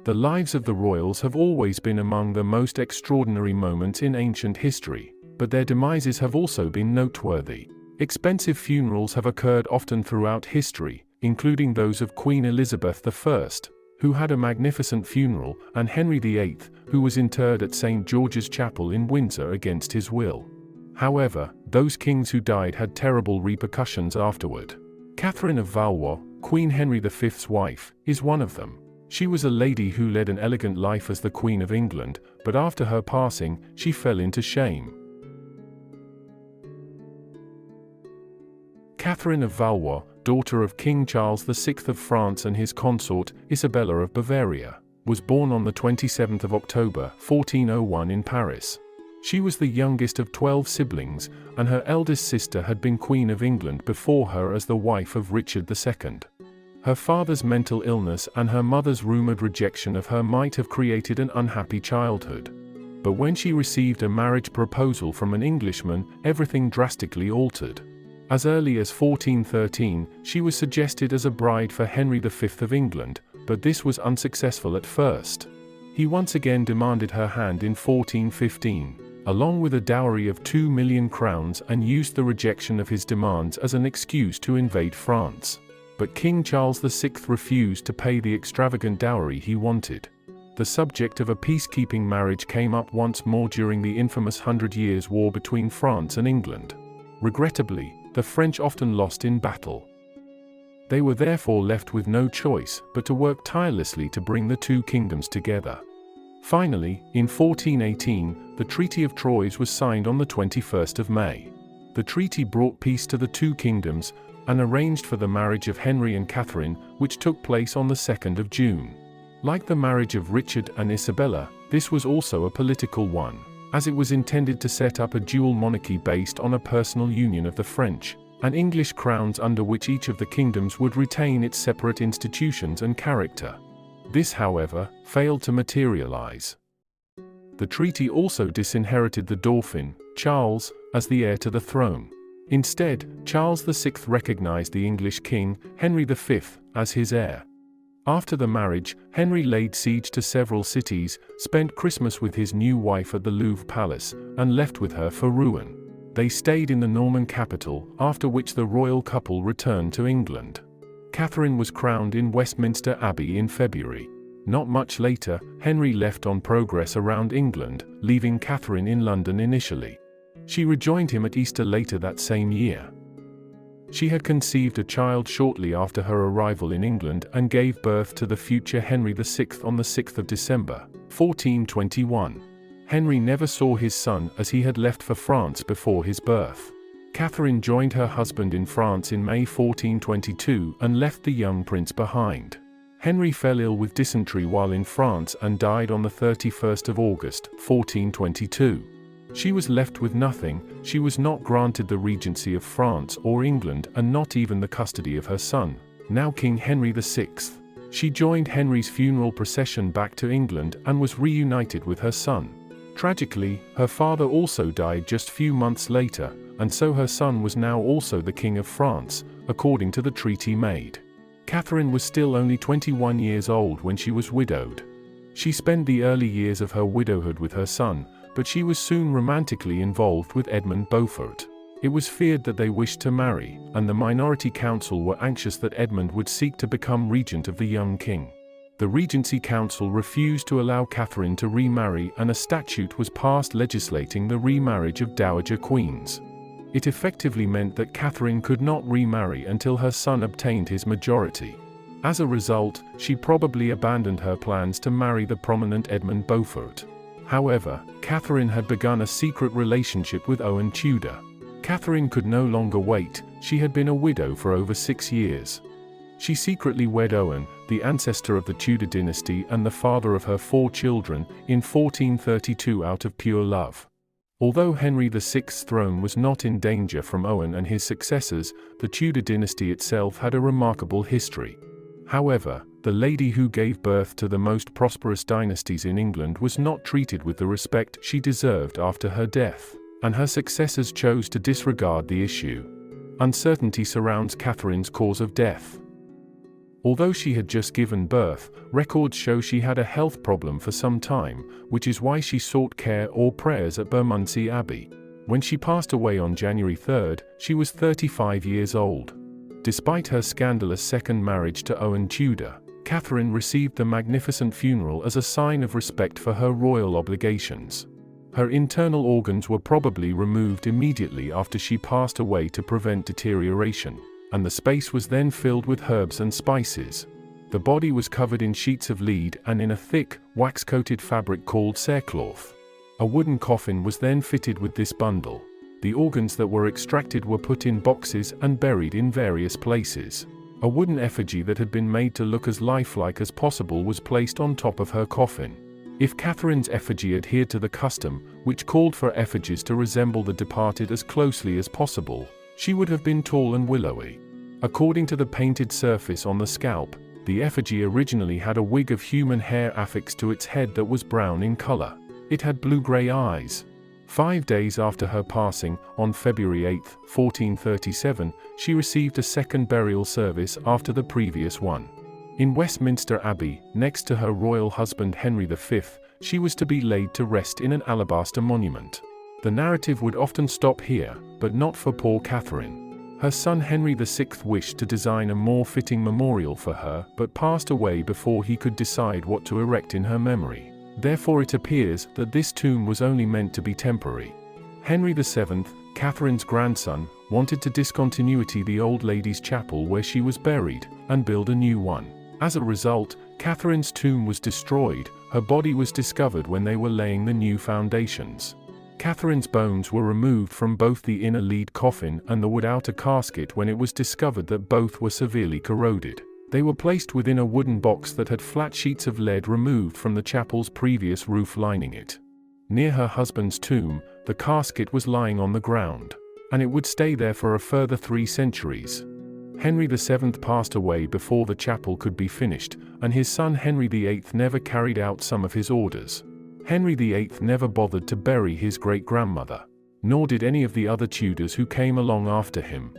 The lives of the royals have always been among the most extraordinary moments in ancient history, but their demises have also been noteworthy. Expensive funerals have occurred often throughout history, including those of Queen Elizabeth I, who had a magnificent funeral, and Henry VIII, who was interred at St. George's Chapel in Windsor against his will. However, those kings who died had terrible repercussions afterward. Katherine of Valois, Queen Henry V's wife, is one of them. She was a lady who led an elegant life as the Queen of England, but after her passing, she fell into shame. Katherine of Valois, daughter of King Charles VI of France and his consort, Isabella of Bavaria, was born on the 27th of October, 1401 in Paris. She was the youngest of 12 siblings, and her eldest sister had been Queen of England before her as the wife of Richard II. Her father's mental illness and her mother's rumored rejection of her might have created an unhappy childhood. But when she received a marriage proposal from an Englishman, everything drastically altered. As early as 1413, she was suggested as a bride for Henry V of England, but this was unsuccessful at first. He once again demanded her hand in 1415, along with a dowry of 2 million crowns, and used the rejection of his demands as an excuse to invade France. But King Charles VI refused to pay the extravagant dowry he wanted. The subject of a peacekeeping marriage came up once more during the infamous 100 Years' War between France and England. Regrettably, the French often lost in battle. They were therefore left with no choice but to work tirelessly to bring the two kingdoms together. Finally, in 1418, the Treaty of Troyes was signed on the 21st of May. The treaty brought peace to the two kingdoms, and arranged for the marriage of Henry and Katherine, which took place on the 2nd of June. Like the marriage of Richard and Isabella, this was also a political one, as it was intended to set up a dual monarchy based on a personal union of the French and English crowns, under which each of the kingdoms would retain its separate institutions and character. This, however, failed to materialize. The treaty also disinherited the Dauphin, Charles, as the heir to the throne. Instead, Charles VI recognized the English king, Henry V, as his heir. After the marriage, Henry laid siege to several cities, spent Christmas with his new wife at the Louvre Palace, and left with her for Rouen. They stayed in the Norman capital, after which the royal couple returned to England. Katherine was crowned in Westminster Abbey in February. Not much later, Henry left on progress around England, leaving Katherine in London initially. She rejoined him at Easter later that same year. She had conceived a child shortly after her arrival in England and gave birth to the future Henry VI on the 6th of December, 1421. Henry never saw his son, as he had left for France before his birth. Katherine joined her husband in France in May 1422 and left the young prince behind. Henry fell ill with dysentery while in France and died on the 31st of August, 1422. She was left with nothing. She was not granted the regency of France or England, and not even the custody of her son, now King Henry VI. She joined Henry's funeral procession back to England and was reunited with her son. Tragically, her father also died just few months later, and so her son was now also the King of France, according to the treaty made. Katherine was still only 21 years old when she was widowed. She spent the early years of her widowhood with her son, but she was soon romantically involved with Edmund Beaufort. It was feared that they wished to marry, and the minority council were anxious that Edmund would seek to become regent of the young king. The Regency Council refused to allow Katherine to remarry, and a statute was passed legislating the remarriage of dowager queens. It effectively meant that Katherine could not remarry until her son obtained his majority. As a result, she probably abandoned her plans to marry the prominent Edmund Beaufort. However, Katherine had begun a secret relationship with Owen Tudor. Katherine could no longer wait. She had been a widow for over 6 years. She secretly wed Owen, the ancestor of the Tudor dynasty and the father of her 4 children, in 1432 out of pure love. Although Henry VI's throne was not in danger from Owen and his successors, the Tudor dynasty itself had a remarkable history. However, the lady who gave birth to the most prosperous dynasties in England was not treated with the respect she deserved after her death, and her successors chose to disregard the issue. Uncertainty surrounds Katherine's cause of death. Although she had just given birth, records show she had a health problem for some time, which is why she sought care or prayers at Bermondsey Abbey. When she passed away on January 3, she was 35 years old. Despite her scandalous second marriage to Owen Tudor, Katherine received the magnificent funeral as a sign of respect for her royal obligations. Her internal organs were probably removed immediately after she passed away to prevent deterioration, and the space was then filled with herbs and spices. The body was covered in sheets of lead and in a thick, wax-coated fabric called cerecloth. A wooden coffin was then fitted with this bundle. The organs that were extracted were put in boxes and buried in various places. A wooden effigy that had been made to look as lifelike as possible was placed on top of her coffin. If Katherine's effigy adhered to the custom, which called for effigies to resemble the departed as closely as possible, she would have been tall and willowy. According to the painted surface on the scalp, the effigy originally had a wig of human hair affixed to its head that was brown in color. It had blue-gray eyes. 5 days after her passing, on February 8, 1437, she received a second burial service after the previous one. In Westminster Abbey, next to her royal husband Henry V, she was to be laid to rest in an alabaster monument. The narrative would often stop here, but not for poor Katherine. Her son Henry VI wished to design a more fitting memorial for her, but passed away before he could decide what to erect in her memory. Therefore it appears that this tomb was only meant to be temporary. Henry VII, Katherine's grandson, wanted to discontinue the old lady's chapel where she was buried, and build a new one. As a result, Katherine's tomb was destroyed. Her body was discovered when they were laying the new foundations. Katherine's bones were removed from both the inner lead coffin and the wood outer casket when it was discovered that both were severely corroded. They were placed within a wooden box that had flat sheets of lead removed from the chapel's previous roof lining it. Near her husband's tomb, the casket was lying on the ground, and it would stay there for a further 3 centuries. Henry VII passed away before the chapel could be finished, and his son Henry VIII never carried out some of his orders. Henry VIII never bothered to bury his great-grandmother, nor did any of the other Tudors who came along after him.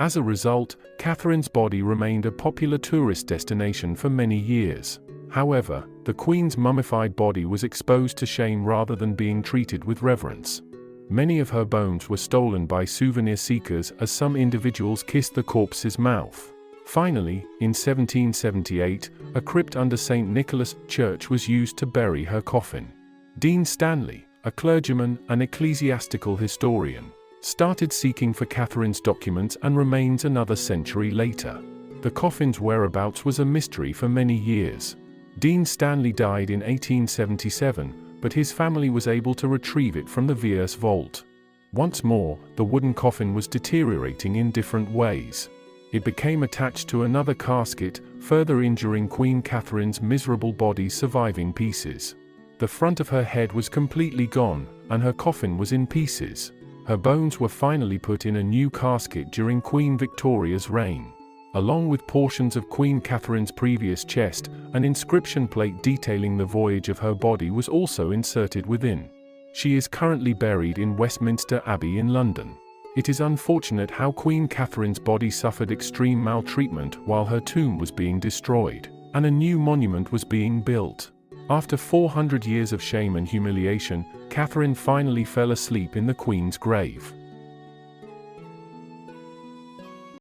As a result, Katherine's body remained a popular tourist destination for many years. However, the Queen's mummified body was exposed to shame rather than being treated with reverence. Many of her bones were stolen by souvenir seekers as some individuals kissed the corpse's mouth. Finally, in 1778, a crypt under St. Nicholas Church was used to bury her coffin. Dean Stanley, a clergyman and ecclesiastical historian, started seeking for Katherine's documents and remains another century later. The coffin's whereabouts was a mystery for many years. Dean Stanley died in 1877, but his family was able to retrieve it from the Valois vault. Once more, the wooden coffin was deteriorating in different ways. It became attached to another casket, further injuring Queen Katherine's miserable body's surviving pieces. The front of her head was completely gone, and her coffin was in pieces. Her bones were finally put in a new casket during Queen Victoria's reign. Along with portions of Queen Katherine's previous chest, an inscription plate detailing the voyage of her body was also inserted within. She is currently buried in Westminster Abbey in London. It is unfortunate how Queen Katherine's body suffered extreme maltreatment while her tomb was being destroyed, and a new monument was being built. After 400 years of shame and humiliation, Katherine finally fell asleep in the Queen's grave.